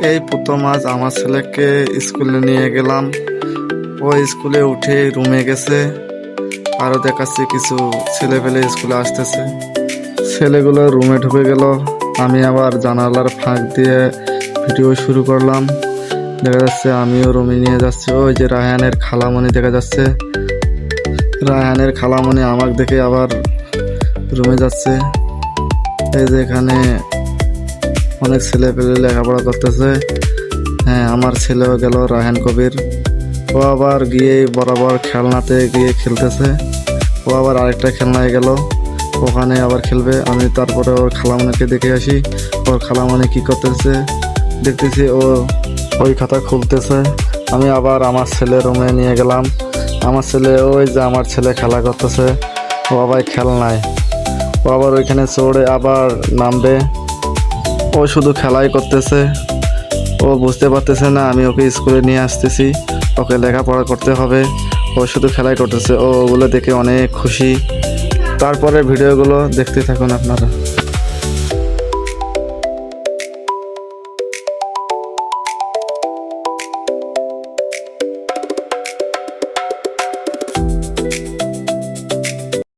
এই প্রথম আজ আমার ছেলেকে স্কুলে নিয়ে গেলাম। ও স্কুলে উঠে রুমে গেছে, আরো দেখাচ্ছি কিছু ছেলে পেলে স্কুলে আসতেছে। ছেলেগুলো রুমে ঢুকে গেল, আমি আবার জানালার ফাঁক দিয়ে ভিডিও শুরু করলাম। দেখা যাচ্ছে আমিও রুমে নিয়ে যাচ্ছি। ওই যে রায়হানের খালামণি দেখা যাচ্ছে, রায়হানের খালামণি আমাকে দেখে আবার রুমে যাচ্ছে। এই যে এখানে অনেক ছেলে পেলে লেখাপড়া করতেছে। হ্যাঁ, আমার ছেলেও গেল, রায়হান কবির। ও আবার গিয়ে বরাবর খেলনাতে গিয়ে খেলতেছে। ও আবার আরেকটা খেলনায় গেল, ওখানে আবার খেলবে। আমি তারপরে ওর খালামণিকে দেখে আসি, ওর খালামণি কি করতেছে দেখতেছি। ও ওই খাতা খুলতেছে। আমি আবার আমার ছেলে রুমে নিয়ে গেলাম। আমার ছেলে, ওই যে আমার ছেলে খেলা করতেছে, ও আবার খেলনায়। ও আবার ওইখানে চড়ে আবার নামবে। ও শুধু খেলাই করতেছে, ও বুঝতে পারতেছে না আমি ওকে স্কুলে নিয়ে আসতেছি, ওকে লেখাপড়া করতে হবে। ও শুধু খেলাই করতেছে। ও ওগুলো দেখে অনেক খুশি। তারপরে ভিডিওগুলো দেখতে থাকুন আপনারা।